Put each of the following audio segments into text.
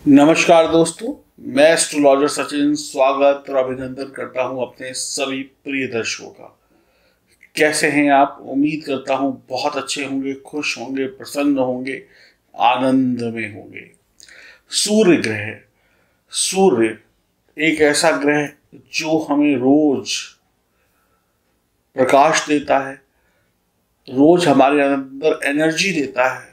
नमस्कार दोस्तों, मैं एस्ट्रोलॉजर सचिन स्वागत और अभिनंदन करता हूं अपने सभी प्रिय दर्शकों का। कैसे हैं आप? उम्मीद करता हूं बहुत अच्छे होंगे, खुश होंगे, प्रसन्न होंगे, आनंद में होंगे। सूर्य एक ऐसा ग्रह जो हमें रोज प्रकाश देता है, रोज हमारे अंदर एनर्जी देता है।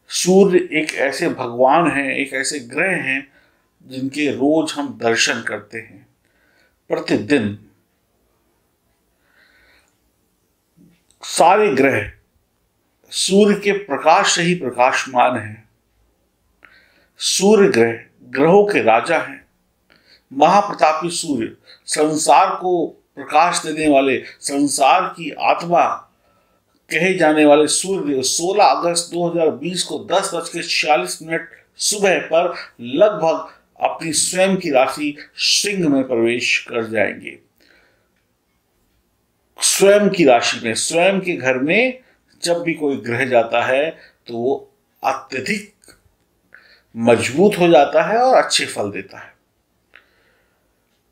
सूर्य एक ऐसे भगवान हैं, एक ऐसे ग्रह हैं जिनके रोज हम दर्शन करते हैं प्रतिदिन। सारे ग्रह सूर्य के प्रकाश से ही प्रकाशमान हैं। सूर्य ग्रहों के राजा हैं। महाप्रतापी सूर्य, संसार को प्रकाश देने वाले, संसार की आत्मा कहे जाने वाले सूर्यदेव 16 अगस्त 2020 को 10:46 सुबह पर लगभग अपनी स्वयं की राशि सिंह में प्रवेश कर जाएंगे। स्वयं की राशि में, स्वयं के घर में जब भी कोई ग्रह जाता है तो वो अत्यधिक मजबूत हो जाता है और अच्छे फल देता है।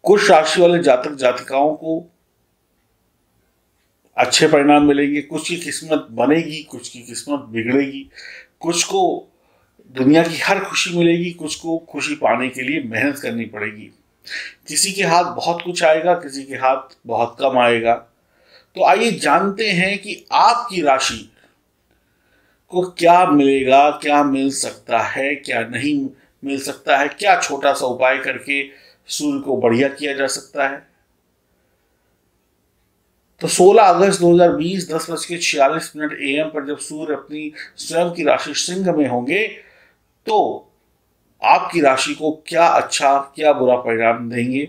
कुछ राशि वाले जातक जातिकाओं को अच्छे परिणाम मिलेंगे, कुछ की किस्मत बनेगी, कुछ की किस्मत बिगड़ेगी, कुछ को दुनिया की हर खुशी मिलेगी, कुछ को खुशी पाने के लिए मेहनत करनी पड़ेगी। किसी के हाथ बहुत कुछ आएगा, किसी के हाथ बहुत कम आएगा। तो आइए जानते हैं कि आपकी राशि को क्या मिलेगा, क्या मिल सकता है, क्या नहीं मिल सकता है, क्या छोटा सा उपाय करके सूर्य को बढ़िया किया जा सकता है। तो 16 अगस्त 2020 10:46 AM पर जब सूर्य अपनी स्वयं की राशि सिंह में होंगे तो आपकी राशि को क्या अच्छा क्या बुरा परिणाम देंगे,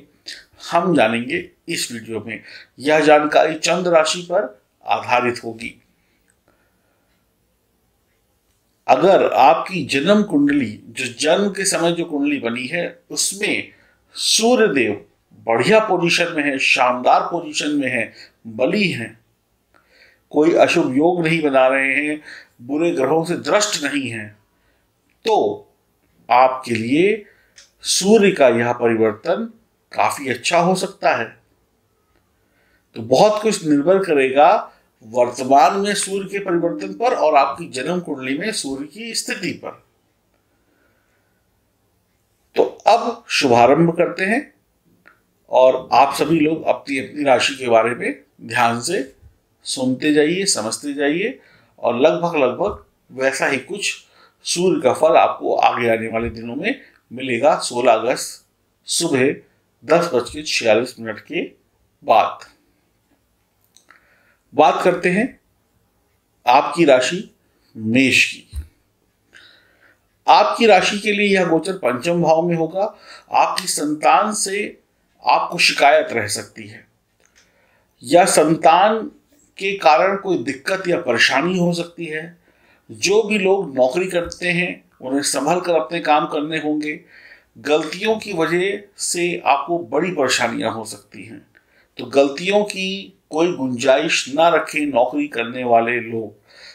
हम जानेंगे इस वीडियो में। यह जानकारी चंद्र राशि पर आधारित होगी। अगर आपकी जन्म कुंडली, जो जन्म के समय जो कुंडली बनी है, उसमें सूर्यदेव बढ़िया पोजीशन में है, शानदार पोजीशन में है, बली हैं, कोई अशुभ योग नहीं बना रहे हैं, बुरे ग्रहों से द्रष्ट नहीं हैं, तो आपके लिए सूर्य का यह परिवर्तन काफी अच्छा हो सकता है। तो बहुत कुछ निर्भर करेगा वर्तमान में सूर्य के परिवर्तन पर और आपकी जन्म कुंडली में सूर्य की स्थिति पर। तो अब शुभारंभ करते हैं और आप सभी लोग अपनी अपनी राशि के बारे में ध्यान से सुनते जाइए, समझते जाइए और लगभग वैसा ही कुछ सूर्य का फल आपको आगे आने वाले दिनों में मिलेगा। 16 अगस्त सुबह 10:46 के बाद बात करते हैं आपकी राशि मेष की। आपकी राशि के लिए यह गोचर पंचम भाव में होगा। आपकी संतान से आपको शिकायत रह सकती है या संतान के कारण कोई दिक्कत या परेशानी हो सकती है। जो भी लोग नौकरी करते हैं उन्हें संभल कर अपने काम करने होंगे। गलतियों की वजह से आपको बड़ी परेशानियां हो सकती हैं, तो गलतियों की कोई गुंजाइश ना रखें। नौकरी करने वाले लोग,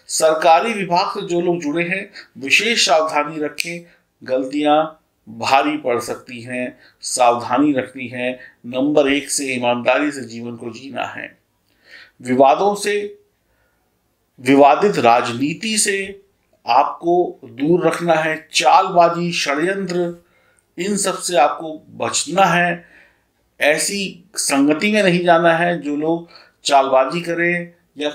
सरकारी विभाग से जो लोग जुड़े हैं, विशेष सावधानी रखें। गलतियां भारी पड़ सकती हैं, सावधानी रखनी है। नंबर 1 से ईमानदारी से जीवन को जीना है। विवादों से, विवादित राजनीति से आपको दूर रखना है। चालबाजी, षड्यंत्र, इन सब से आपको बचना है। ऐसी संगति में नहीं जाना है जो लोग चालबाजी करें या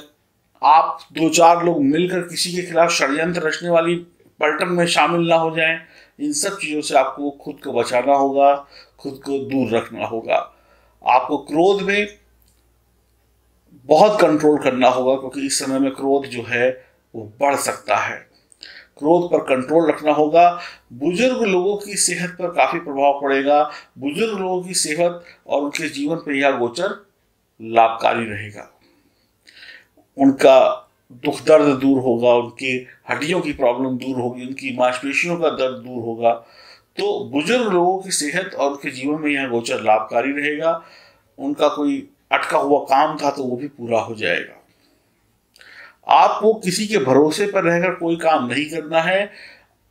आप 2-4 लोग मिलकर किसी के खिलाफ षड्यंत्र रचने वाली पलटन में शामिल ना हो जाएं। इन सब चीज़ों से आपको खुद को बचाना होगा, खुद को दूर रखना होगा। आपको क्रोध में बहुत कंट्रोल करना होगा, क्योंकि इस समय में क्रोध जो है वो बढ़ सकता है। क्रोध पर कंट्रोल रखना होगा। बुजुर्ग लोगों की सेहत पर काफी प्रभाव पड़ेगा। बुजुर्ग लोगों की सेहत और उनके जीवन पर यह गोचर लाभकारी रहेगा। उनका दुख दर्द दूर होगा, उनकी हड्डियों की प्रॉब्लम दूर होगी, उनकी मांसपेशियों का दर्द दूर होगा। तो बुजुर्ग लोगों की सेहत और उनके जीवन में यह गोचर लाभकारी रहेगा। उनका कोई अटका हुआ काम था तो वो भी पूरा हो जाएगा। आपको किसी के भरोसे पर रहकर कोई काम नहीं करना है।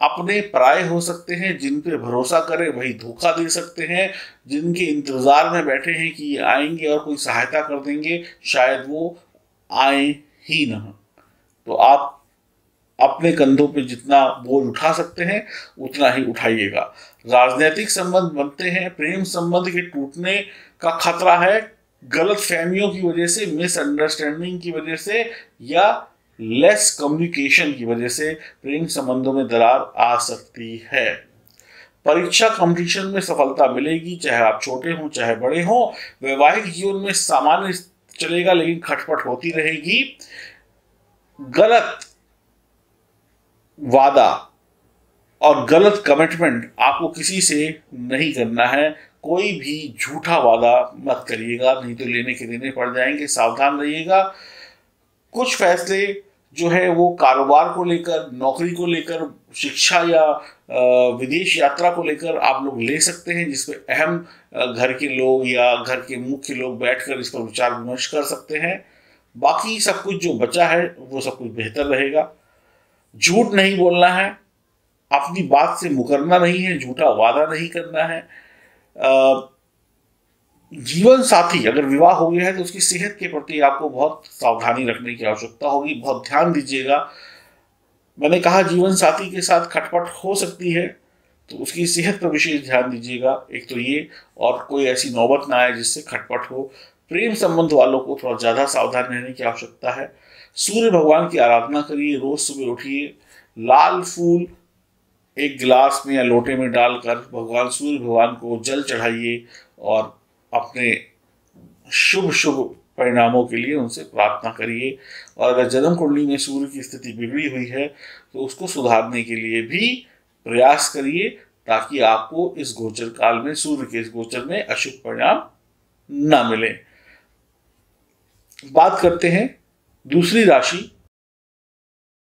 अपने पराये हो सकते हैं, जिन पे भरोसा करें वही धोखा दे सकते हैं। जिनके इंतजार में बैठे हैं कि ये आएंगे और कोई सहायता कर देंगे, शायद वो आए ही ना। तो आप अपने कंधों पे जितना बोझ उठा सकते हैं उतना ही उठाइएगा। राजनीतिक संबंध बनते हैं, प्रेम संबंध के टूटने का खतरा है। गलत फहमियों की वजह से, मिसअंडरस्टैंडिंग की वजह से या लेस कम्युनिकेशन की वजह से प्रेम संबंधों में दरार आ सकती है। परीक्षा कंपटीशन में सफलता मिलेगी, चाहे आप छोटे हों चाहे बड़े हों। वैवाहिक जीवन में सामान्य चलेगा लेकिन खटपट होती रहेगी। गलत वादा और गलत कमिटमेंट आपको किसी से नहीं करना है। कोई भी झूठा वादा मत करिएगा, नहीं तो लेने के देने पड़ जाएंगे। सावधान रहिएगा। कुछ फैसले जो है वो कारोबार को लेकर, नौकरी को लेकर, शिक्षा या विदेश यात्रा को लेकर आप लोग ले सकते हैं, जिसपे अहम घर के लोग या घर के मुख्य लोग बैठकर इस पर विचार विमर्श कर सकते हैं। बाकी सब कुछ जो बचा है वो सब कुछ बेहतर रहेगा। झूठ नहीं बोलना है, अपनी बात से मुकरना नहीं है, झूठा वादा नहीं करना है। जीवन साथी अगर विवाह हो गया है तो उसकी सेहत के प्रति आपको बहुत सावधानी रखने की आवश्यकता होगी, बहुत ध्यान दीजिएगा। मैंने कहा जीवन साथी के साथ खटपट हो सकती है तो उसकी सेहत पर विशेष ध्यान दीजिएगा। एक तो ये, और कोई ऐसी नौबत ना आए जिससे खटपट हो। प्रेम संबंध वालों को थोड़ा ज़्यादा सावधान रहने की आवश्यकता है। सूर्य भगवान की आराधना करिए, रोज सुबह उठिए, लाल फूल एक गिलास में या लोटे में डालकर भगवान सूर्य भगवान को जल चढ़ाइए और अपने शुभ शुभ परिणामों के लिए उनसे प्रार्थना करिए। और अगर जन्म कुंडली में सूर्य की स्थिति बिगड़ी हुई है तो उसको सुधारने के लिए भी प्रयास करिए, ताकि आपको इस गोचर काल में, सूर्य के इस गोचर में अशुभ परिणाम ना मिले। बात करते हैं दूसरी राशि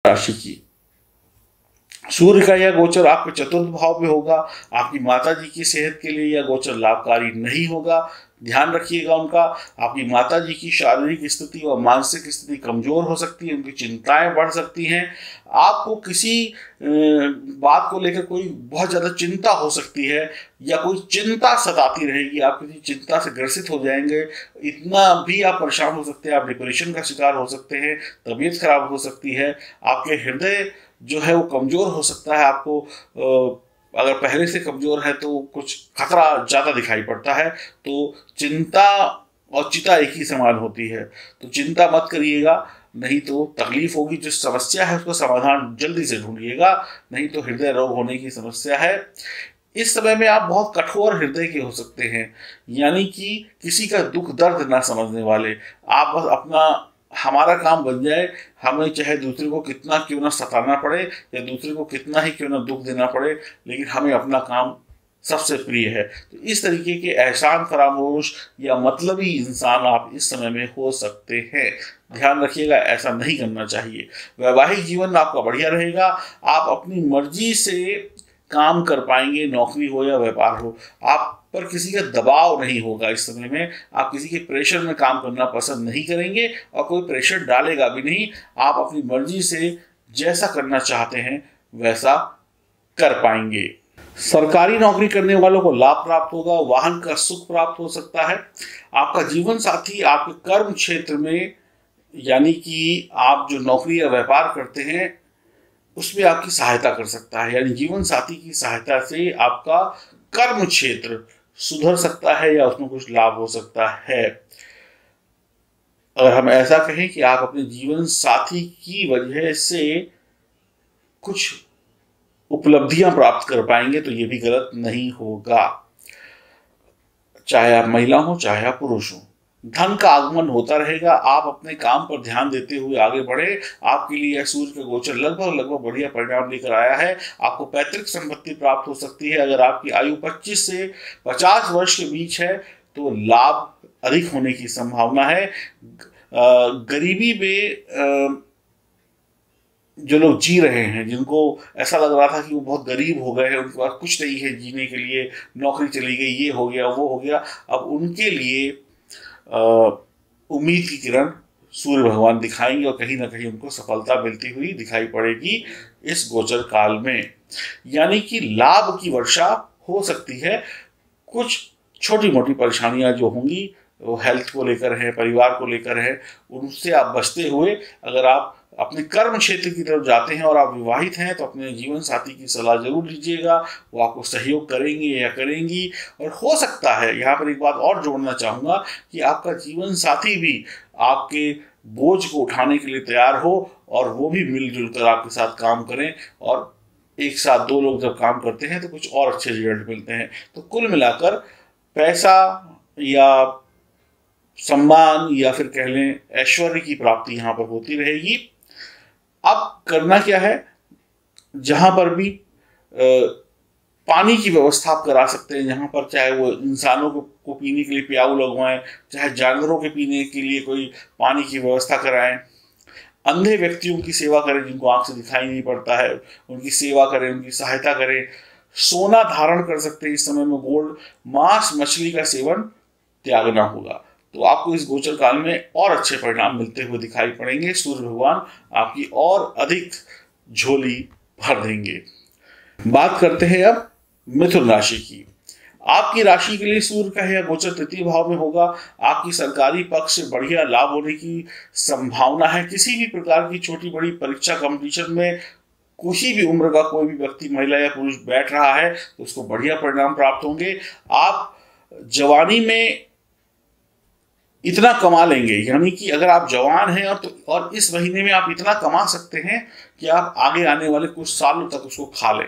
की। सूर्य का यह गोचर आपके चतुर्थ भाव में होगा। आपकी माता जी की सेहत के लिए यह गोचर लाभकारी नहीं होगा, ध्यान रखिएगा उनका। आपकी माता जी की शारीरिक स्थिति और मानसिक स्थिति कमजोर हो सकती है, उनकी चिंताएं बढ़ सकती हैं। आपको किसी बात को लेकर कोई बहुत ज़्यादा चिंता हो सकती है या कोई चिंता सताती रहेगी, आप किसी चिंता से ग्रसित हो जाएंगे। इतना भी आप परेशान हो सकते हैं, आप डिप्रेशन का शिकार हो सकते हैं, तबीयत खराब हो सकती है। आपके हृदय जो है वो कमज़ोर हो सकता है। आपको अगर पहले से कमज़ोर है तो कुछ खतरा ज़्यादा दिखाई पड़ता है। तो चिंता और चिता एक ही समान होती है, तो चिंता मत करिएगा, नहीं तो तकलीफ होगी। जो समस्या है उसका समाधान जल्दी से ढूंढिएगा, नहीं तो हृदय रोग होने की समस्या है। इस समय में आप बहुत कठोर हृदय के हो सकते हैं, यानी कि किसी का दुख दर्द ना समझने वाले। आप बस अपना, हमारा काम बन जाए, हमें चाहे दूसरे को कितना क्यों ना सताना पड़े या दूसरे को कितना ही क्यों ना दुख देना पड़े, लेकिन हमें अपना काम सबसे प्रिय है। तो इस तरीके के एहसान फरामोश या मतलबी इंसान आप इस समय में हो सकते हैं। ध्यान रखिएगा, ऐसा नहीं करना चाहिए। वैवाहिक जीवन आपका बढ़िया रहेगा। आप अपनी मर्जी से काम कर पाएंगे, नौकरी हो या व्यापार हो। आप पर किसी का दबाव नहीं होगा इस समय में। आप किसी के प्रेशर में काम करना पसंद नहीं करेंगे और कोई प्रेशर डालेगा भी नहीं। आप अपनी मर्जी से जैसा करना चाहते हैं वैसा कर पाएंगे। सरकारी नौकरी करने वालों को लाभ प्राप्त होगा, वाहन का सुख प्राप्त हो सकता है। आपका जीवन साथी आपके कर्म क्षेत्र में, यानी कि आप जो नौकरी या व्यापार करते हैं उसमें आपकी सहायता कर सकता है। यानी जीवन साथी की सहायता से आपका कर्म क्षेत्र सुधर सकता है या उसमें कुछ लाभ हो सकता है। अगर हम ऐसा कहें कि आप अपने जीवन साथी की वजह से कुछ उपलब्धियां प्राप्त कर पाएंगे तो ये भी गलत नहीं होगा, चाहे आप महिला हो चाहे आप पुरुष हो। धन का आगमन होता रहेगा। आप अपने काम पर ध्यान देते हुए आगे बढ़े। आपके लिए यह सूर्य का गोचर लगभग बढ़िया परिणाम लेकर आया है। आपको पैतृक संपत्ति प्राप्त हो सकती है। अगर आपकी आयु 25 से 50 वर्ष के बीच है तो लाभ अधिक होने की संभावना है। गरीबी में जो लोग जी रहे हैं, जिनको ऐसा लग रहा था कि वो बहुत गरीब हो गए हैं, उनके पास कुछ नहीं है जीने के लिए, नौकरी चली गई, ये हो गया वो हो गया, अब उनके लिए उम्मीद की किरण सूर्य भगवान दिखाएंगे और कहीं ना कहीं उनको सफलता मिलती हुई दिखाई पड़ेगी इस गोचर काल में। यानी कि लाभ की वर्षा हो सकती है। कुछ छोटी मोटी परेशानियां जो होंगी वो हेल्थ को लेकर है, परिवार को लेकर है, उनसे आप बचते हुए अगर आप अपने कर्म क्षेत्र की तरफ जाते हैं और आप विवाहित हैं तो अपने जीवन साथी की सलाह जरूर लीजिएगा, वो आपको सहयोग करेंगे या करेंगी। और हो सकता है, यहाँ पर एक बात और जोड़ना चाहूँगा, कि आपका जीवन साथी भी आपके बोझ को उठाने के लिए तैयार हो और वो भी मिलजुल कर आपके साथ काम करें, और एक साथ दो लोग जब काम करते हैं तो कुछ और अच्छे रिजल्ट मिलते हैं। तो कुल मिलाकर पैसा या सम्मान या फिर कह लें ऐश्वर्य की प्राप्ति यहाँ पर होती रहेगी। अब करना क्या है, जहां पर भी पानी की व्यवस्था आप करा सकते हैं, जहां पर चाहे वो इंसानों को पीने के लिए प्याऊ लगवाएं, चाहे जानवरों के पीने के लिए कोई पानी की व्यवस्था कराएं, अंधे व्यक्तियों की सेवा करें जिनको आंख से दिखाई नहीं पड़ता है, उनकी सेवा करें, उनकी सहायता करें। सोना धारण कर सकते हैं इस समय में, गोल्ड, मांस मछली का सेवन त्यागना होगा। तो आपको इस गोचर काल में और अच्छे परिणाम मिलते हुए दिखाई पड़ेंगे। सूर्य भगवान आपकी और अधिक झोली भर देंगे। बात करते हैं अब मिथुन राशि की। आपकी राशि के लिए सूर्य का यह गोचर तृतीय भाव में होगा। आपकी सरकारी पक्ष से बढ़िया लाभ होने की संभावना है। किसी भी प्रकार की छोटी बड़ी परीक्षा कंपटीशन में किसी भी उम्र का कोई भी व्यक्ति, महिला या पुरुष बैठ रहा है तो उसको बढ़िया परिणाम प्राप्त होंगे। आप जवानी में इतना कमा लेंगे, यानी कि अगर आप जवान हैं और इस महीने में आप इतना कमा सकते हैं कि आप आगे आने वाले कुछ सालों तक उसको खा लें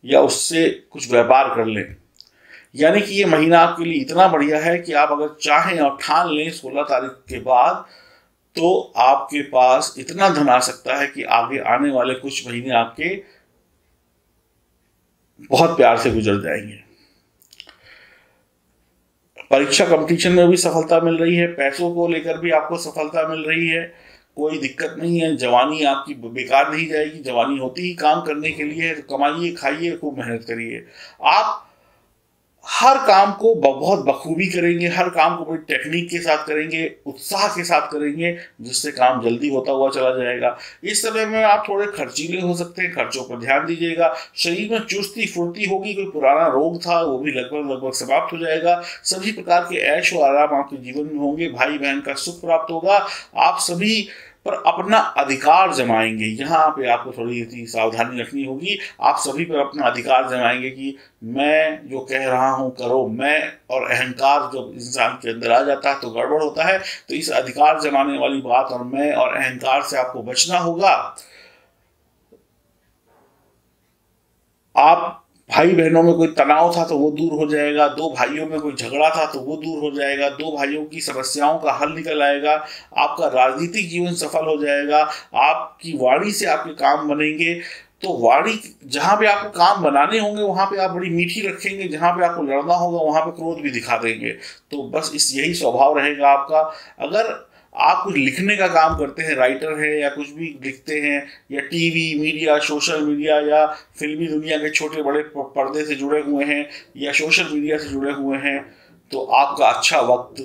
या उससे कुछ व्यापार कर लें। यानी कि ये महीना आपके लिए इतना बढ़िया है कि आप अगर चाहें और ठान लें 16 तारीख के बाद, तो आपके पास इतना धन आ सकता है कि आगे आने वाले कुछ महीने आपके बहुत प्यार से गुजर जाएंगे। परीक्षा कंपटीशन में भी सफलता मिल रही है, पैसों को लेकर भी आपको सफलता मिल रही है, कोई दिक्कत नहीं है। जवानी आपकी बेकार नहीं जाएगी, जवानी होती ही काम करने के लिए है। तो कमाइए, खाइए, खूब मेहनत करिए। आप हर काम को बहुत बखूबी करेंगे, हर काम को बड़ी टेक्निक के साथ करेंगे, उत्साह के साथ करेंगे, जिससे काम जल्दी होता हुआ चला जाएगा। इस समय में आप थोड़े खर्चीले हो सकते हैं, खर्चों पर ध्यान दीजिएगा। शरीर में चुस्ती फुर्ती होगी, कोई पुराना रोग था वो भी लगभग समाप्त हो जाएगा। सभी प्रकार के ऐश और आराम आपके जीवन में होंगे। भाई बहन का सुख प्राप्त होगा। आप सभी पर अपना अधिकार जमाएंगे। यहाँ पे आपको थोड़ी सी सावधानी रखनी होगी। आप सभी पर अपना अधिकार जमाएंगे कि मैं जो कह रहा हूँ करो। मैं और अहंकार जब इंसान के अंदर आ जाता है तो गड़बड़ होता है। तो इस अधिकार जमाने वाली बात और मैं और अहंकार से आपको बचना होगा। आप भाई बहनों में कोई तनाव था तो वो दूर हो जाएगा। दो भाइयों में कोई झगड़ा था तो वो दूर हो जाएगा। दो भाइयों की समस्याओं का हल निकल आएगा। आपका राजनीतिक जीवन सफल हो जाएगा। आपकी वाणी से आपके काम बनेंगे। तो वाणी, जहां पे आपको काम बनाने होंगे वहां पे आप बड़ी मीठी रखेंगे, जहां पे आपको लड़ना होगा वहां पे क्रोध भी दिखा देंगे। तो बस यही स्वभाव रहेगा आपका। अगर आप कुछ लिखने का काम करते हैं, राइटर हैं या कुछ भी लिखते हैं, या टीवी मीडिया, सोशल मीडिया या फिल्मी दुनिया के छोटे बड़े पर्दे से जुड़े हुए हैं या सोशल मीडिया से जुड़े हुए हैं, तो आपका अच्छा वक्त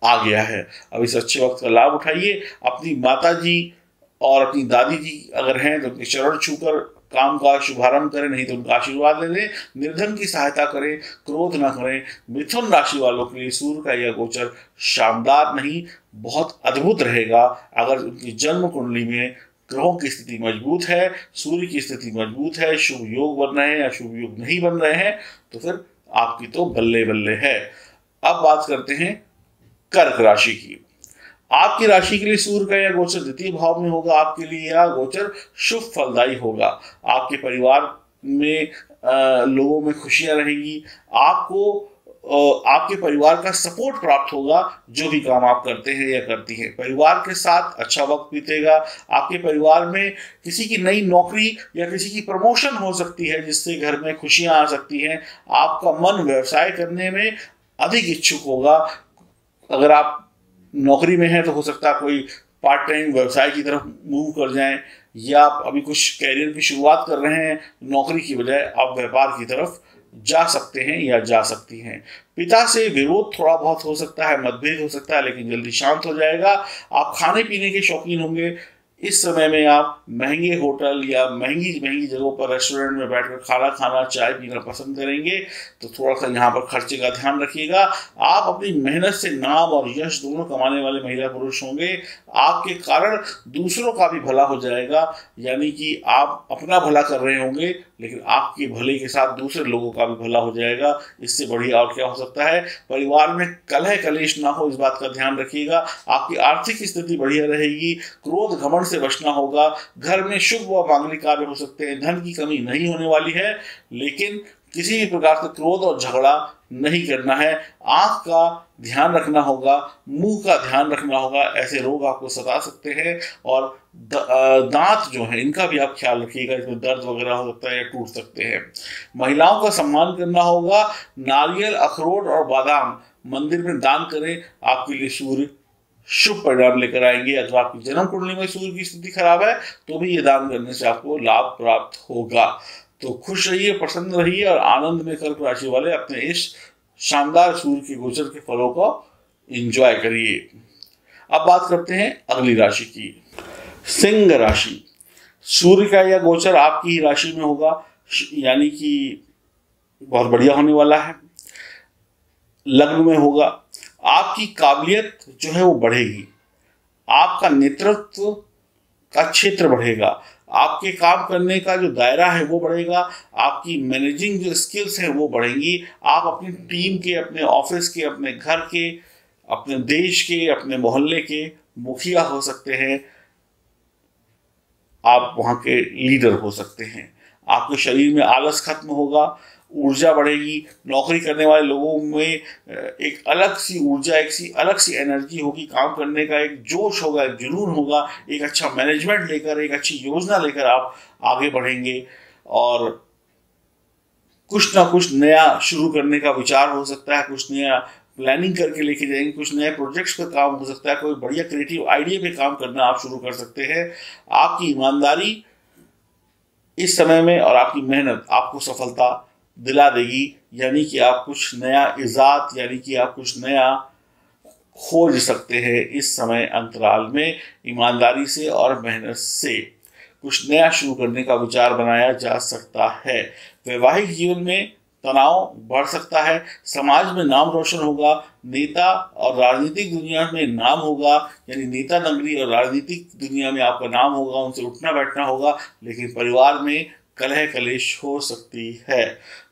आ गया है। अब इस अच्छे वक्त का लाभ उठाइए। अपनी माता जी और अपनी दादी जी अगर हैं तो उनके चरण छूकर काम का शुभारंभ करें, नहीं तो उनका आशीर्वाद ले लें। निर्धन की सहायता करें, क्रोध ना करें। मिथुन राशि वालों के लिए सूर्य का यह गोचर शानदार नहीं, बहुत अद्भुत रहेगा। अगर उनकी जन्म कुंडली में ग्रहों की स्थिति मजबूत है, सूर्य की स्थिति मजबूत है, शुभ योग बन रहे हैं या शुभ योग नहीं बन रहे हैं, तो फिर आपकी तो बल्ले बल्ले है। अब बात करते हैं कर्क राशि की। आपकी राशि के लिए सूर्य का यह गोचर द्वितीय भाव में होगा। आपके लिए यह गोचर शुभ फलदायी होगा। आपके परिवार में लोगों में खुशियां रहेंगी। आपको आपके परिवार का सपोर्ट प्राप्त होगा जो भी काम आप करते हैं या करती हैं। परिवार के साथ अच्छा वक्त बीतेगा। आपके परिवार में किसी की नई नौकरी या किसी की प्रमोशन हो सकती है, जिससे घर में खुशियां आ सकती हैं। आपका मन व्यवसाय करने में अधिक इच्छुक होगा। अगर आप नौकरी में है तो हो सकता है कोई पार्ट टाइम व्यवसाय की तरफ मूव कर जाएं, या आप अभी कुछ कैरियर की शुरुआत कर रहे हैं, नौकरी की बजाय आप व्यापार की तरफ जा सकते हैं या जा सकती हैं। पिता से विरोध थोड़ा बहुत हो सकता है, मतभेद हो सकता है, लेकिन जल्दी शांत हो जाएगा। आप खाने पीने के शौकीन होंगे। इस समय में आप महंगे होटल या महंगी महंगी जगहों पर रेस्टोरेंट में बैठकर खाना खाना, चाय पीना पसंद करेंगे। तो थोड़ा सा यहाँ पर खर्चे का ध्यान रखिएगा। आप अपनी मेहनत से नाम और यश दोनों कमाने वाले महिला पुरुष होंगे। आपके कारण दूसरों का भी भला हो जाएगा, यानी कि आप अपना भला कर रहे होंगे, लेकिन आपके भले के साथ दूसरे लोगों का भी भला हो जाएगा। इससे बढ़िया और क्या हो सकता है। परिवार में कलह कलेश ना हो, इस बात का ध्यान रखिएगा। आपकी आर्थिक स्थिति बढ़िया रहेगी। क्रोध घमंड से बचना होगा। घर में शुभ व मांगलिक कार्य हो सकते हैं। धन की कमी नहीं होने वाली है, लेकिन किसी भी प्रकार का क्रोध और झगड़ा नहीं करना है। आंख का ध्यान रखना होगा, मुंह का ध्यान रखना होगा, ऐसे रोग आपको सता सकते हैं। और दांत जो है इनका भी आप ख्याल रखिएगा, इसमें दर्द वगैरह हो सकता है या टूट सकते हैं। महिलाओं का सम्मान करना होगा। नारियल, अखरोट और बादाम मंदिर में दान करें। आपके लिए सूर्य शुभ परिणाम लेकर आएंगे। अगर आपकी जन्म कुंडली में सूर्य की स्थिति खराब है तो भी ये दान करने से आपको लाभ प्राप्त होगा। तो खुश रहिए, प्रसन्न रहिए और आनंद में कर्क राशि वाले अपने इस शानदार सूर्य के गोचर के फलों को एंजॉय करिए। अब बात करते हैं अगली राशि की, सिंह राशि। सूर्य का यह गोचर आपकी ही राशि में होगा, यानी कि बहुत बढ़िया होने वाला है। लग्न में होगा। आपकी काबिलियत जो है वो बढ़ेगी। आपका नेतृत्व का क्षेत्र बढ़ेगा। आपके काम करने का जो दायरा है वो बढ़ेगा। आपकी मैनेजिंग जो स्किल्स हैं वो बढ़ेंगी। आप अपनी टीम के, अपने ऑफिस के, अपने घर के, अपने देश के, अपने मोहल्ले के मुखिया हो सकते हैं। आप वहाँ के लीडर हो सकते हैं। आपके शरीर में आलस खत्म होगा, ऊर्जा बढ़ेगी। नौकरी करने वाले लोगों में एक अलग सी ऊर्जा, अलग सी एनर्जी होगी। काम करने का एक जोश होगा, एक जुनून होगा। एक अच्छा मैनेजमेंट लेकर, एक अच्छी योजना लेकर आप आगे बढ़ेंगे और कुछ ना कुछ नया शुरू करने का विचार हो सकता है। कुछ नया प्लानिंग करके लेके जाएंगे। कुछ नए प्रोजेक्ट्स पर काम हो सकता है। कोई बढ़िया क्रिएटिव आइडिया पे काम करना आप शुरू कर सकते हैं। आपकी ईमानदारी इस समय में और आपकी मेहनत आपको सफलता दिला देगी, यानी कि आप कुछ नया इजाद, यानी कि आप कुछ नया खोज सकते हैं इस समय अंतराल में। ईमानदारी से और मेहनत से कुछ नया शुरू करने का विचार बनाया जा सकता है। वैवाहिक जीवन में तनाव बढ़ सकता है। समाज में नाम रोशन होगा। नेता और राजनीतिक दुनिया में नाम होगा, यानी नेता नगरी और राजनीतिक दुनिया में आपका नाम होगा, उनसे उठना बैठना होगा। लेकिन परिवार में कलह कलेश हो सकती है।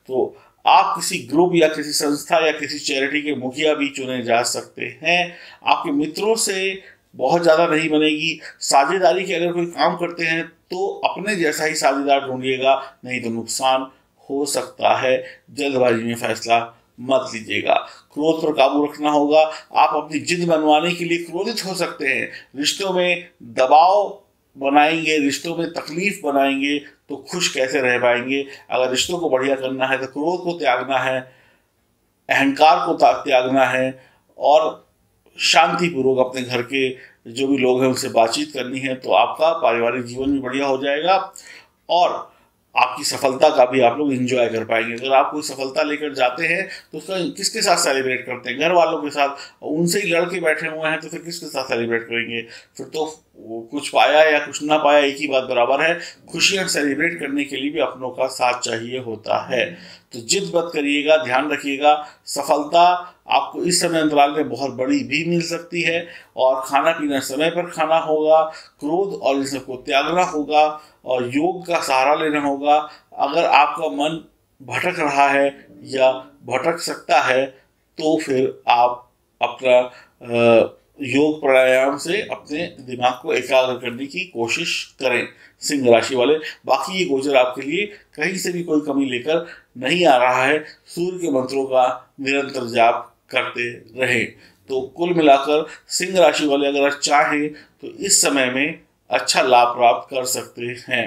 तो आप किसी ग्रुप या किसी संस्था या किसी चैरिटी के मुखिया भी चुने जा सकते हैं। आपके मित्रों से बहुत ज़्यादा नहीं बनेगी। साझेदारी के अगर कोई काम करते हैं तो अपने जैसा ही साझेदार ढूंढिएगा, नहीं तो नुकसान हो सकता है। जल्दबाजी में फैसला मत लीजिएगा। क्रोध पर काबू रखना होगा। आप अपनी जिद मनवाने के लिए क्रोधित हो सकते हैं। रिश्तों में दबाव बनाएंगे, रिश्तों में तकलीफ बनाएंगे तो खुश कैसे रह पाएंगे। अगर रिश्तों को बढ़िया करना है तो क्रोध को त्यागना है, अहंकार को त्यागना है और शांतिपूर्वक अपने घर के जो भी लोग हैं उनसे बातचीत करनी है। तो आपका पारिवारिक जीवन भी बढ़िया हो जाएगा और आपकी सफलता का भी आप लोग एंजॉय कर पाएंगे। अगर आप कोई सफलता लेकर जाते हैं तो उसका किसके साथ सेलिब्रेट करते हैं? घर वालों के साथ। उनसे ही लड़के बैठे हुए हैं तो फिर किसके साथ सेलिब्रेट करेंगे? फिर तो कुछ पाया या कुछ ना पाया एक ही बात बराबर है। खुशियां सेलिब्रेट करने के लिए भी अपनों का साथ चाहिए होता है। तो जिद मत करिएगा, ध्यान रखिएगा। सफलता आपको इस समय अंतराल में बहुत बड़ी भी मिल सकती है और खाना पीना समय पर खाना होगा। क्रोध और इन सबको त्यागना होगा और योग का सहारा लेना होगा। अगर आपका मन भटक रहा है या भटक सकता है तो फिर आप अपना योग प्राणायाम से अपने दिमाग को एकाग्र करने की कोशिश करें, सिंह राशि वाले। बाकी ये गोचर आपके लिए कहीं से भी कोई कमी लेकर नहीं आ रहा है। सूर्य के मंत्रों का निरंतर जाप करते रहें। तो कुल मिलाकर सिंह राशि वाले अगर आप चाहें तो इस समय में अच्छा लाभ प्राप्त कर सकते हैं।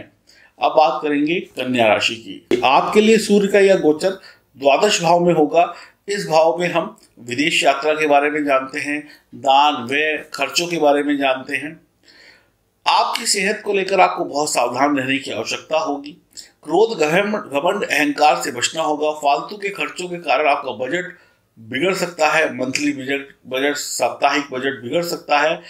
अब बात करेंगे कन्या राशि की। आपके लिए सूर्य का यह गोचर द्वादश भाव में होगा। इस भाव में हम विदेश यात्रा के बारे में जानते हैं, दान व्यय खर्चों के बारे में जानते हैं। आपकी सेहत को लेकर आपको बहुत सावधान रहने की आवश्यकता होगी। क्रोध, घमंड, अहंकार से बचना होगा। फालतू के खर्चों के कारण आपका बजट बिगड़ सकता है। मंथली बजट, साप्ताहिक बजट बिगड़ सकता है।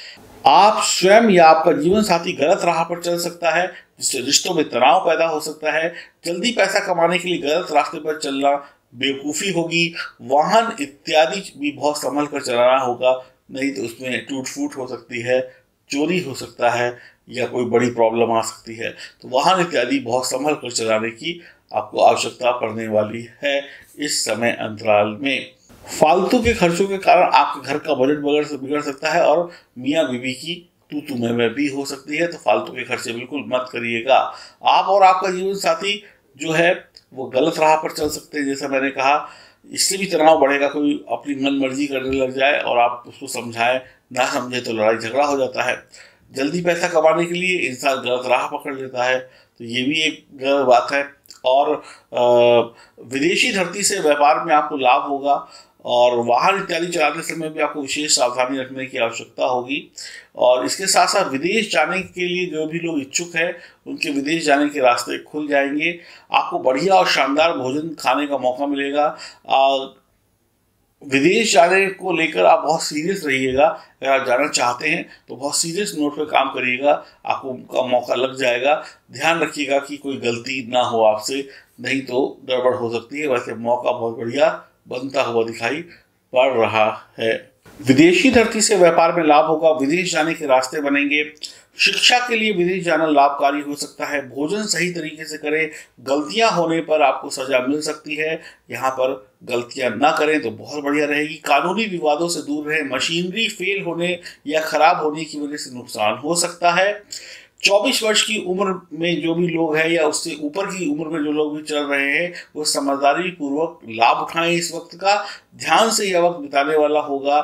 आप स्वयं या आपका जीवन साथी गलत राह पर चल सकता है, जिससे रिश्तों में तनाव पैदा हो सकता है। जल्दी पैसा कमाने के लिए गलत रास्ते पर चलना बेवकूफ़ी होगी। वाहन इत्यादि भी बहुत संभल कर चलाना होगा, नहीं तो उसमें टूट फूट हो सकती है, चोरी हो सकता है या कोई बड़ी प्रॉब्लम आ सकती है। तो वाहन इत्यादि बहुत संभल कर चलाने की आपको आवश्यकता पड़ने वाली है इस समय अंतराल में। फालतू के खर्चों के कारण आपके घर का बजट बिगड़ सकता है और मियाँ बीवी की तू मैं भी हो सकती है। तो फालतू के खर्चे बिल्कुल मत करिएगा। आप और आपका जीवन साथी जो है वो गलत राह पर चल सकते हैं, जैसा मैंने कहा। इससे भी तनाव बढ़ेगा। कोई अपनी मन मर्जी करने लग जाए और आप उसको समझाएं, ना समझे तो लड़ाई झगड़ा हो जाता है। जल्दी पैसा कमाने के लिए इंसान गलत राह पकड़ लेता है, तो ये भी एक गलत बात है। और विदेशी धरती से व्यापार में आपको लाभ होगा और वाहन इत्यादि चलाते समय भी आपको विशेष सावधानी रखने की आवश्यकता होगी। और इसके साथ साथ विदेश जाने के लिए जो भी लोग इच्छुक हैं उनके विदेश जाने के रास्ते खुल जाएंगे। आपको बढ़िया और शानदार भोजन खाने का मौका मिलेगा। विदेश जाने को लेकर आप बहुत सीरियस रहिएगा। अगर आप जाना चाहते हैं तो बहुत सीरियस नोट पे काम करिएगा, आपको उनका मौका लग जाएगा। ध्यान रखिएगा कि कोई गलती ना हो आपसे, नहीं तो गड़बड़ हो सकती है। वैसे मौका बहुत बढ़िया बनता हुआ दिखाई पड़ रहा है। विदेशी धरती से व्यापार में लाभ होगा। विदेश जाने के रास्ते बनेंगे। शिक्षा के लिए विदेश जाना लाभकारी हो सकता है। भोजन सही तरीके से करें। गलतियां होने पर आपको सजा मिल सकती है, यहाँ पर गलतियां ना करें तो बहुत बढ़िया रहेगी। कानूनी विवादों से दूर रहें। मशीनरी फेल होने या खराब होने की वजह से नुकसान हो सकता है। 24 वर्ष की उम्र में जो भी लोग हैं या उससे ऊपर की उम्र में जो लोग भी चल रहे हैं वो समझदारी पूर्वक लाभ उठाएं इस वक्त का। ध्यान से यह वक्त बिताने वाला होगा।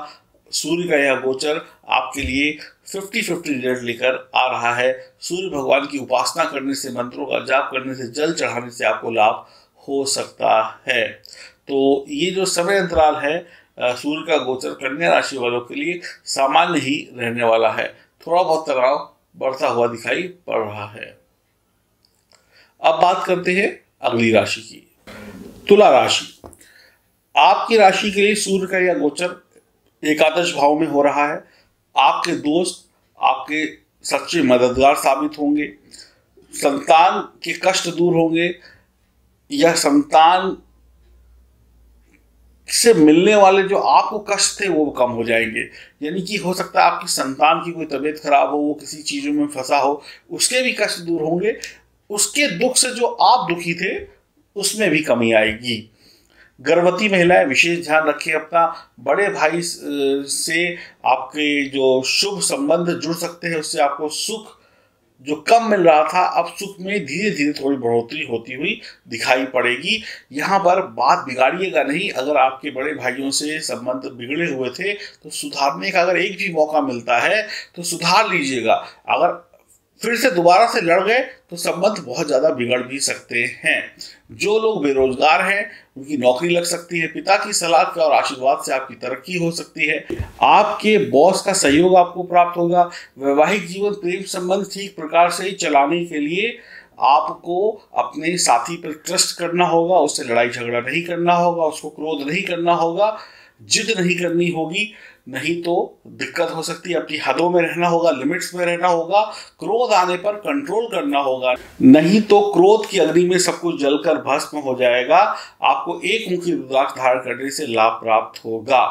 सूर्य का यह गोचर आपके लिए 50-50 रिजल्ट लेकर आ रहा है। सूर्य भगवान की उपासना करने से, मंत्रों का जाप करने से, जल चढ़ाने से आपको लाभ हो सकता है। तो ये जो समय अंतराल है सूर्य का गोचर कन्या राशि वालों के लिए सामान्य ही रहने वाला है। थोड़ा बहुत तनाव बढ़ता हुआ दिखाई पड़ रहा है। अब बात करते हैं अगली राशि की, तुला राशि। आपकी राशि के लिए सूर्य का यह गोचर एकादश भाव में हो रहा है। आपके दोस्त आपके सच्चे मददगार साबित होंगे। संतान के कष्ट दूर होंगे या संतान से मिलने वाले जो आपको कष्ट थे वो कम हो जाएंगे। यानी कि हो सकता है आपकी संतान की कोई तबीयत खराब हो, वो किसी चीज़ों में फंसा हो, उसके भी कष्ट दूर होंगे। उसके दुख से जो आप दुखी थे उसमें भी कमी आएगी। गर्भवती महिलाएं विशेष ध्यान रखें अपना। बड़े भाई से आपके जो शुभ संबंध जुड़ सकते हैं, उससे आपको सुख जो कम मिल रहा था अब सुख में धीरे धीरे थोड़ी बढ़ोतरी होती हुई दिखाई पड़ेगी। यहाँ पर बात बिगाड़िएगा नहीं। अगर आपके बड़े भाइयों से संबंध बिगड़े हुए थे तो सुधारने का अगर एक भी मौका मिलता है तो सुधार लीजिएगा। अगर फिर से दोबारा से लड़ गए तो संबंध बहुत ज़्यादा बिगड़ भी सकते हैं। जो लोग बेरोजगार हैं उनकी नौकरी लग सकती है। पिता की सलाह और आशीर्वाद से आपकी तरक्की हो सकती है। आपके बॉस का सहयोग आपको प्राप्त होगा। वैवाहिक जीवन, प्रेम संबंध ठीक प्रकार से चलाने के लिए आपको अपने साथी पर ट्रस्ट करना होगा। उससे लड़ाई झगड़ा नहीं करना होगा, उसको क्रोध नहीं करना होगा, जिद नहीं करनी होगी, नहीं तो दिक्कत हो सकती है। अपनी हदों में रहना होगा, लिमिट्स में रहना होगा। क्रोध आने पर कंट्रोल करना होगा, नहीं तो क्रोध की अग्नि में सब कुछ जलकर भस्म हो जाएगा। आपको एक मुखी रुद्राक्ष धारण करने से लाभ प्राप्त होगा।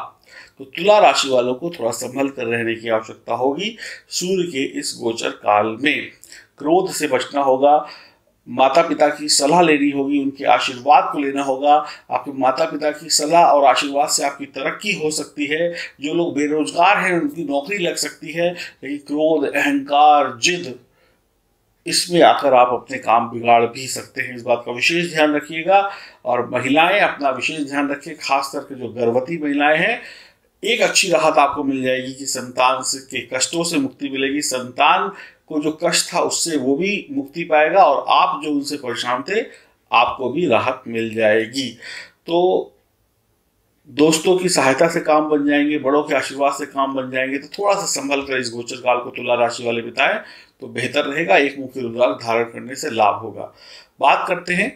तो तुला राशि वालों को थोड़ा संभल कर रहने की आवश्यकता होगी सूर्य के इस गोचर काल में। क्रोध से बचना होगा। माता पिता की सलाह लेनी होगी, उनके आशीर्वाद को लेना होगा। आपके माता पिता की सलाह और आशीर्वाद से आपकी तरक्की हो सकती है। जो लोग बेरोजगार हैं उनकी नौकरी लग सकती है। लेकिन क्रोध, अहंकार, जिद, इसमें आकर आप अपने काम बिगाड़ भी सकते हैं। इस बात का विशेष ध्यान रखिएगा। और महिलाएं अपना विशेष ध्यान रखें, खास करके जो गर्भवती महिलाएं हैं। एक अच्छी राहत आपको मिल जाएगी कि संतान के कष्टों से मुक्ति मिलेगी। संतान को जो कष्ट था उससे वो भी मुक्ति पाएगा और आप जो उनसे परेशान थे आपको भी राहत मिल जाएगी। तो दोस्तों की सहायता से काम बन जाएंगे, बड़ों के आशीर्वाद से काम बन जाएंगे। तो थोड़ा सा संभल कर इस गोचर काल को तुला राशि वाले बिताएं तो बेहतर रहेगा। एक मुखी रुद्राक्ष धारण करने से लाभ होगा। बात करते हैं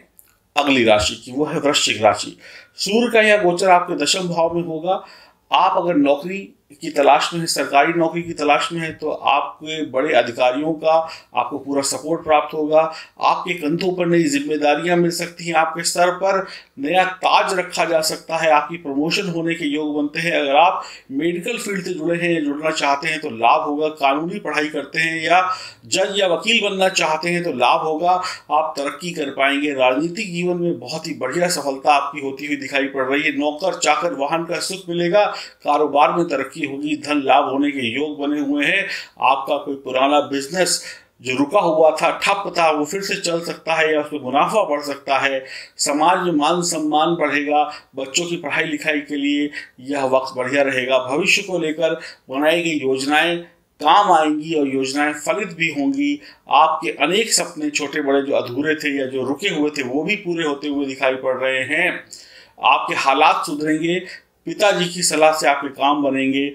अगली राशि की, वो है वृश्चिक राशि। सूर्य का यह गोचर आपके दशम भाव में होगा। आप अगर नौकरी की तलाश में है, सरकारी नौकरी की तलाश में है, तो आपके बड़े अधिकारियों का आपको पूरा सपोर्ट प्राप्त होगा। आपके कंधों पर नई जिम्मेदारियां मिल सकती हैं, आपके सर पर नया ताज रखा जा सकता है, आपकी प्रमोशन होने के योग बनते हैं। अगर आप मेडिकल फील्ड से जुड़े हैं या जुड़ना चाहते हैं तो लाभ होगा। कानूनी पढ़ाई करते हैं या जज या वकील बनना चाहते हैं तो लाभ होगा, आप तरक्की कर पाएंगे। राजनीतिक जीवन में बहुत ही बढ़िया सफलता आपकी होती हुई दिखाई पड़ रही है। नौकर चाकर वाहन का सुख मिलेगा, कारोबार में तरक्की होगी, धन लाभ होने के योग बने हुए हैं। आपका कोई पुराना बिजनेस जो रुका हुआ था, ठप था, वो फिर से चल सकता है या उसमें मुनाफा बढ़ सकता है। समाज में मान सम्मान बढ़ेगा। बच्चों की पढ़ाई लिखाई के लिए यह वक्त बढ़िया रहेगा। भविष्य को लेकर बनाई गई योजनाएं काम आएंगी और योजनाएं फलित भी होंगी। आपके अनेक सपने छोटे बड़े जो अधूरे थे या जो रुके हुए थे वो भी पूरे होते हुए दिखाई पड़ रहे हैं। आपके हालात सुधरेंगे। पिताजी की सलाह से आपके काम बनेंगे।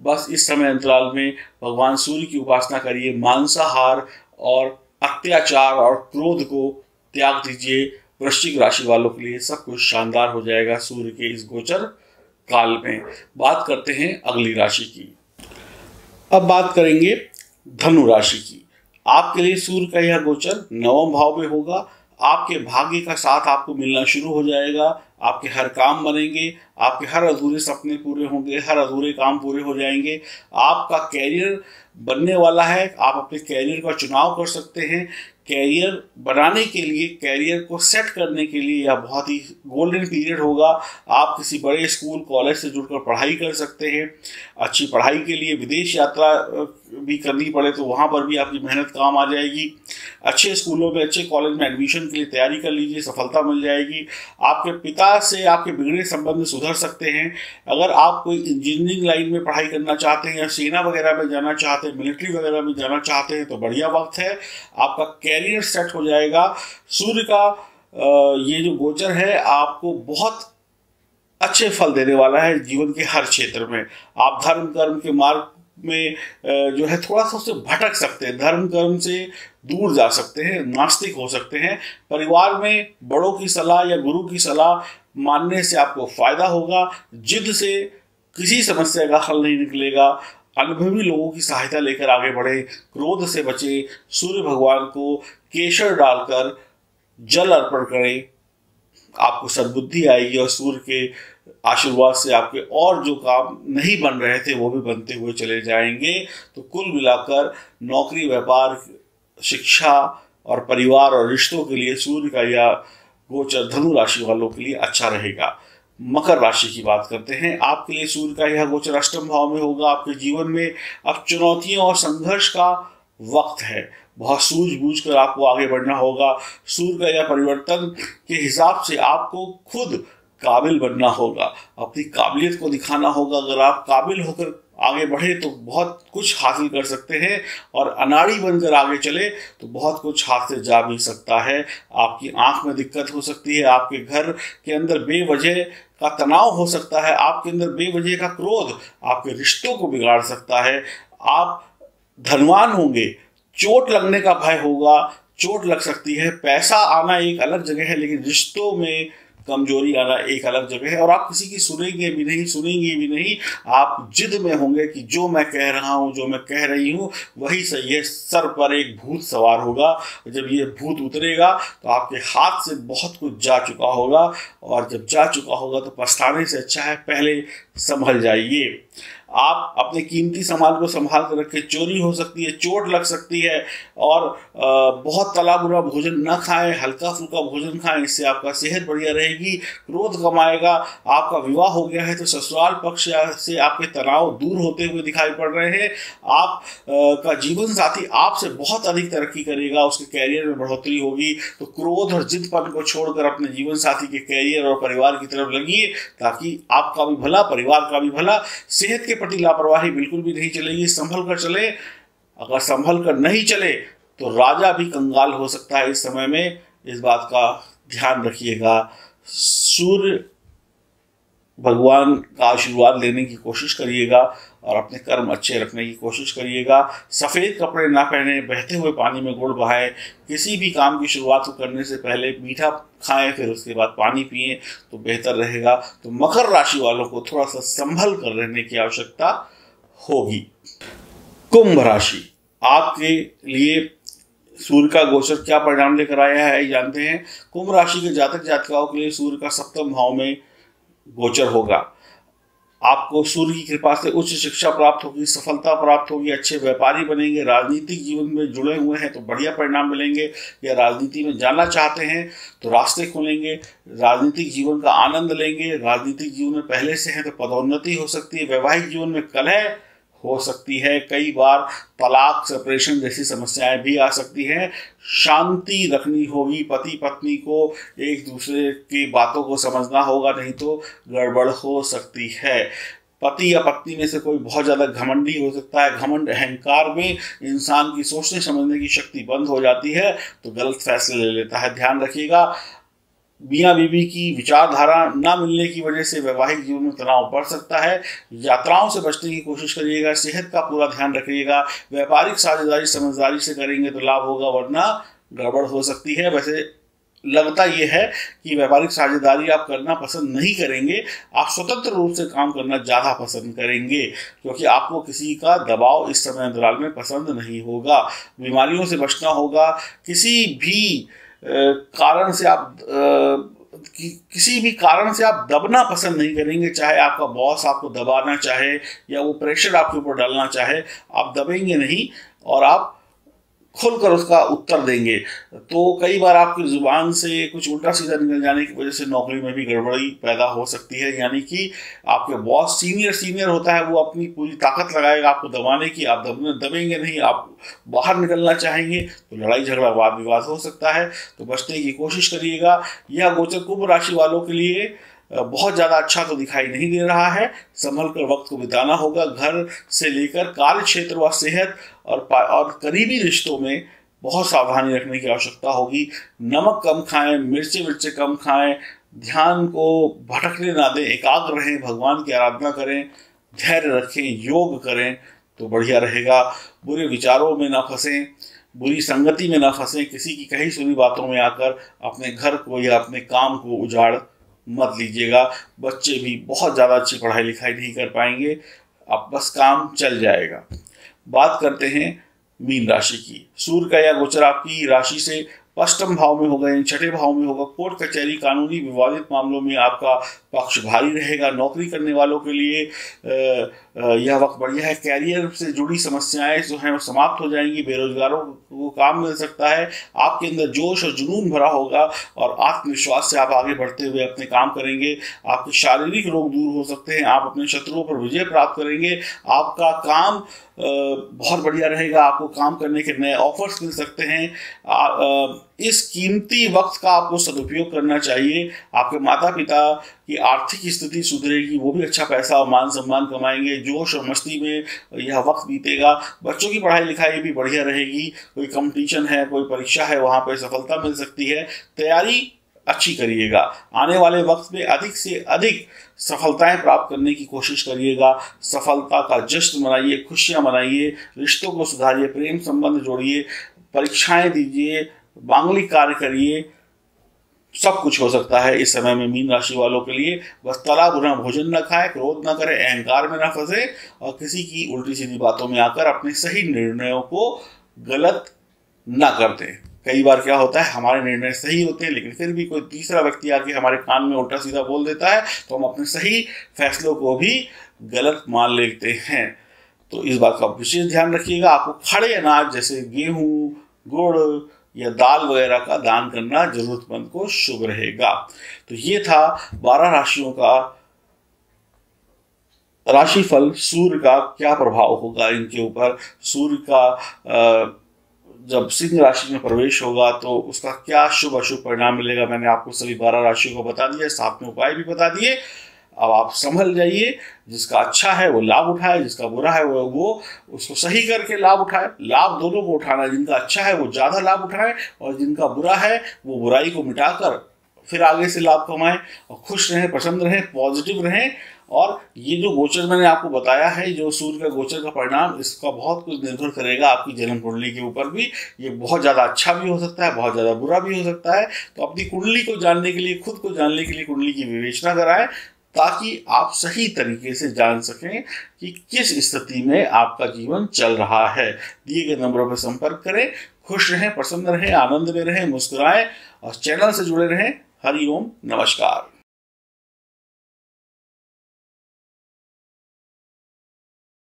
बस इस समय अंतराल में भगवान सूर्य की उपासना करिए। मांसाहार और अत्याचार और क्रोध को त्याग दीजिए। वृश्चिक राशि वालों के लिए सब कुछ शानदार हो जाएगा सूर्य के इस गोचर काल में। बात करते हैं अगली राशि की। अब बात करेंगे धनु राशि की। आपके लिए सूर्य का यह गोचर नवम भाव में होगा। आपके भाग्य का साथ आपको मिलना शुरू हो जाएगा। आपके हर काम बनेंगे, आपके हर अधूरे सपने पूरे होंगे, हर अधूरे काम पूरे हो जाएंगे। आपका कैरियर बनने वाला है। आप अपने कैरियर का चुनाव कर सकते हैं। कैरियर बनाने के लिए, कैरियर को सेट करने के लिए यह बहुत ही गोल्डन पीरियड होगा। आप किसी बड़े स्कूल कॉलेज से जुड़कर पढ़ाई कर सकते हैं। अच्छी पढ़ाई के लिए विदेश यात्रा भी करनी पड़े तो वहाँ पर भी आपकी मेहनत काम आ जाएगी। अच्छे स्कूलों में, अच्छे कॉलेज में एडमिशन के लिए तैयारी कर लीजिए, सफलता मिल जाएगी। आपके पिता से आपके बिगड़े संबंध सुधर सकते हैं। अगर आप कोई इंजीनियरिंग लाइन में पढ़ाई करना चाहते हैं या सेना वगैरह में जाना चाहते हैं, मिलिट्री वगैरह में जाना चाहते हैं तो बढ़िया वक्त है। आपका कैरियर सेट हो जाएगा। सूर्य का ये जो गोचर है आपको बहुत अच्छे फल देने वाला है जीवन के हर क्षेत्र में। आप धर्म कर्म के मार्ग में जो है थोड़ा सा उससे भटक सकते हैं, धर्म कर्म से दूर जा सकते हैं, नास्तिक हो सकते हैं। परिवार में बड़ों की सलाह या गुरु की सलाह मानने से आपको फायदा होगा। जिद से किसी समस्या का हल नहीं निकलेगा। अनुभवी लोगों की सहायता लेकर आगे बढ़े। क्रोध से बचे। सूर्य भगवान को केसर डालकर जल अर्पण करें, आपको सद्बुद्धि आएगी और सूर्य के आशीर्वाद से आपके और जो काम नहीं बन रहे थे वो भी बनते हुए चले जाएंगे। तो कुल मिलाकर नौकरी, व्यापार, शिक्षा और परिवार और रिश्तों के लिए सूर्य का यह गोचर धनु राशि वालों के लिए अच्छा रहेगा। मकर राशि की बात करते हैं। आपके लिए सूर्य का यह गोचर अष्टम भाव में होगा। आपके जीवन में अब चुनौतियों और संघर्ष का वक्त है। बहुत सूझबूझ कर आपको आगे बढ़ना होगा। सूर्य का यह परिवर्तन के हिसाब से आपको खुद काबिल बनना होगा, अपनी काबिलियत को दिखाना होगा। अगर आप काबिल होकर आगे बढ़े तो बहुत कुछ हासिल कर सकते हैं और अनाड़ी बनकर आगे चले तो बहुत कुछ हाथ से जा भी सकता है। आपकी आंख में दिक्कत हो सकती है। आपके घर के अंदर बेवजह का तनाव हो सकता है। आपके अंदर बेवजह का क्रोध आपके रिश्तों को बिगाड़ सकता है। आप धनवान होंगे, चोट लगने का भय होगा, चोट लग सकती है। पैसा आना एक अलग जगह है लेकिन रिश्तों में कमजोरी आना एक अलग जगह है। और आप किसी की सुनेंगे भी नहीं, सुनेंगे भी नहीं। आप जिद में होंगे कि जो मैं कह रहा हूँ, जो मैं कह रही हूँ वही सही है। सर पर एक भूत सवार होगा। जब ये भूत उतरेगा तो आपके हाथ से बहुत कुछ जा चुका होगा और जब जा चुका होगा तो पछताने से अच्छा है पहले संभल जाइए। आप अपने कीमती सामान को संभाल कर रखें। चोरी हो सकती है, चोट लग सकती है और बहुत तला भुना भोजन न खाएं, हल्का फुल्का भोजन खाएं, इससे आपका सेहत बढ़िया रहेगी। क्रोध कम आएगा। आपका विवाह हो गया है तो ससुराल पक्ष से आपके तनाव दूर होते हुए दिखाई पड़ रहे हैं। आप का जीवन साथी आपसे बहुत अधिक तरक्की करेगा, उसके कैरियर में बढ़ोतरी होगी। तो क्रोध और जिदपन को छोड़कर अपने जीवन साथी के कैरियर और परिवार की तरफ लगिए ताकि आपका भी भला, परिवार का भी भला। सेहत के प्रति लापरवाही बिल्कुल भी नहीं चलेगी। संभल कर चले। अगर संभल कर नहीं चले तो राजा भी कंगाल हो सकता है इस समय में। इस बात का ध्यान रखिएगा। सूर्य भगवान का आशीर्वाद लेने की कोशिश करिएगा और अपने कर्म अच्छे रखने की कोशिश करिएगा। सफ़ेद कपड़े ना पहने, बहते हुए पानी में गुड़ बहाएं। किसी भी काम की शुरुआत को करने से पहले मीठा खाएं, फिर उसके बाद पानी पिएं तो बेहतर रहेगा। तो मकर राशि वालों को थोड़ा सा संभल कर रहने की आवश्यकता होगी। कुंभ राशि, आपके लिए सूर्य का गोचर क्या परिणाम लेकर आया है जानते हैं। कुंभ राशि के जातक जातिकाओं के लिए सूर्य का सप्तम भाव में गोचर होगा। आपको सूर्य की कृपा से उच्च शिक्षा प्राप्त होगी, सफलता प्राप्त होगी, अच्छे व्यापारी बनेंगे। राजनीतिक जीवन में जुड़े हुए हैं तो बढ़िया परिणाम मिलेंगे, या राजनीति में जाना चाहते हैं तो रास्ते खुलेंगे। राजनीतिक जीवन का आनंद लेंगे। राजनीतिक जीवन में पहले से हैं तो पदोन्नति हो सकती है। वैवाहिक जीवन में कलह हो सकती है, कई बार तलाक, सेपरेशन जैसी समस्याएं भी आ सकती हैं। शांति रखनी होगी, पति पत्नी को एक दूसरे की बातों को समझना होगा, नहीं तो गड़बड़ हो सकती है। पति या पत्नी में से कोई बहुत ज़्यादा घमंडी हो सकता है। घमंड, अहंकार में इंसान की सोचने समझने की शक्ति बंद हो जाती है तो गलत फैसले ले लेता है। ध्यान रखिएगा। मियाँ बीवी की विचारधारा ना मिलने की वजह से वैवाहिक जीवन में तनाव बढ़ सकता है। यात्राओं से बचने की कोशिश करिएगा। सेहत का पूरा ध्यान रखिएगा। व्यापारिक साझेदारी समझदारी से करेंगे तो लाभ होगा, वरना गड़बड़ हो सकती है। वैसे लगता यह है कि व्यापारिक साझेदारी आप करना पसंद नहीं करेंगे, आप स्वतंत्र रूप से काम करना ज़्यादा पसंद करेंगे, क्योंकि आपको किसी का दबाव इस समय अंतराल में पसंद नहीं होगा। बीमारियों से बचना होगा। किसी भी कारण से आप किसी भी कारण से आप दबना पसंद नहीं करेंगे। चाहे आपका बॉस आपको दबाना चाहे या वो प्रेशर आपके ऊपर डालना चाहे, आप दबेंगे नहीं और आप खुलकर उसका उत्तर देंगे। तो कई बार आपकी जुबान से कुछ उल्टा सीधा निकल जाने की वजह से नौकरी में भी गड़बड़ी पैदा हो सकती है। यानी कि आपके बॉस सीनियर होता है, वो अपनी पूरी ताकत लगाएगा आपको दबाने की, आप दबेंगे नहीं, आप बाहर निकलना चाहेंगे तो लड़ाई झगड़ा वाद विवाद हो सकता है। तो बचने की कोशिश करिएगा। यह गोचर कुंभ राशि वालों के लिए बहुत ज़्यादा अच्छा तो दिखाई नहीं दे रहा है। संभल कर वक्त को बिताना होगा। घर से लेकर कार्य क्षेत्र व सेहत और करीबी रिश्तों में बहुत सावधानी रखने की आवश्यकता होगी। नमक कम खाएं, मिर्चे कम खाएं, ध्यान को भटकने ना दें, एकाग्र रहें, भगवान की आराधना करें, धैर्य रखें, योग करें तो बढ़िया रहेगा। बुरे विचारों में ना फंसें, बुरी संगति में ना फंसें, किसी की कही सुनी बातों में आकर अपने घर को या अपने काम को उजाड़ मत लीजिएगा। बच्चे भी बहुत ज़्यादा अच्छी पढ़ाई लिखाई नहीं कर पाएंगे, अब बस काम चल जाएगा। बात करते हैं मीन राशि की। सूर्य का यह गोचर आपकी राशि से अष्टम भाव में होगा, यानी छठे भाव में होगा। कोर्ट कचहरी, कानूनी विवादित मामलों में आपका पक्ष भारी रहेगा। नौकरी करने वालों के लिए यह वक्त बढ़िया है। कैरियर से जुड़ी समस्याएं जो हैं वो समाप्त हो जाएंगी। बेरोजगारों को काम मिल सकता है। आपके अंदर जोश और जुनून भरा होगा और आत्मविश्वास से आप आगे बढ़ते हुए अपने काम करेंगे। आपके शारीरिक रोग दूर हो सकते हैं। आप अपने शत्रुओं पर विजय प्राप्त करेंगे। आपका काम बहुत बढ़िया रहेगा। आपको काम करने के नए ऑफर्स मिल सकते हैं। इस कीमती वक्त का आपको सदुपयोग करना चाहिए। आपके माता पिता की आर्थिक स्थिति सुधरेगी, वो भी अच्छा पैसा और मान सम्मान कमाएंगे। जोश और मस्ती में यह वक्त बीतेगा। बच्चों की पढ़ाई लिखाई भी बढ़िया रहेगी। कोई कंपटीशन है, कोई परीक्षा है, वहाँ पर सफलता मिल सकती है। तैयारी अच्छी करिएगा। आने वाले वक्त में अधिक से अधिक सफलताएं प्राप्त करने की कोशिश करिएगा। सफलता का जश्न मनाइए, खुशियां मनाइए, रिश्तों को सुधारिए, प्रेम संबंध जोड़िए, परीक्षाएं दीजिए, मांगलिक कार्य करिए। सब कुछ हो सकता है इस समय में मीन राशि वालों के लिए। बस तला भुना भोजन न खाएं, क्रोध न करें, अहंकार में न फंसे और किसी की उल्टी सीधी बातों में आकर अपने सही निर्णयों को गलत न कर दें। कई बार क्या होता है, हमारे निर्णय सही होते हैं लेकिन फिर भी कोई तीसरा व्यक्ति आके हमारे कान में उल्टा सीधा बोल देता है तो हम अपने सही फैसलों को भी गलत मान लेते हैं। तो इस बात का विशेष ध्यान रखिएगा। आपको खड़े अनाज जैसे गेहूं, गुड़ या दाल वगैरह का दान करना जरूरतमंद को शुभ रहेगा। तो ये था 12 राशियों का राशिफल। सूर्य का क्या प्रभाव होगा इनके ऊपर। सूर्य का जब सिंह राशि में प्रवेश होगा तो उसका क्या शुभ अशुभ परिणाम मिलेगा, मैंने आपको सभी 12 राशियों को बता दिया, साथ में उपाय भी बता दिए। अब आप संभल जाइए। जिसका अच्छा है वो लाभ उठाए, जिसका बुरा है वो उसको सही करके लाभ उठाए। लाभ दोनों को उठाना, जिनका अच्छा है वो ज़्यादा लाभ उठाए और जिनका बुरा है वो बुराई को मिटाकर फिर आगे से लाभ कमाएं और खुश रहें, प्रसन्न रहें, पॉजिटिव रहें। और ये जो गोचर मैंने आपको बताया है, जो सूर्य का गोचर का परिणाम, इसका बहुत कुछ निर्भर करेगा आपकी जन्म कुंडली के ऊपर भी। ये बहुत ज़्यादा अच्छा भी हो सकता है, बहुत ज़्यादा बुरा भी हो सकता है। तो अपनी कुंडली को जानने के लिए, खुद को जानने के लिए कुंडली की विवेचना कराएं, ताकि आप सही तरीके से जान सकें कि किस स्थिति में आपका जीवन चल रहा है। दिए गए नंबरों पर संपर्क करें। खुश रहें, प्रसन्न रहें, आनंद में रहें, मुस्कुराएं और चैनल से जुड़े रहें। हरि ओम, नमस्कार।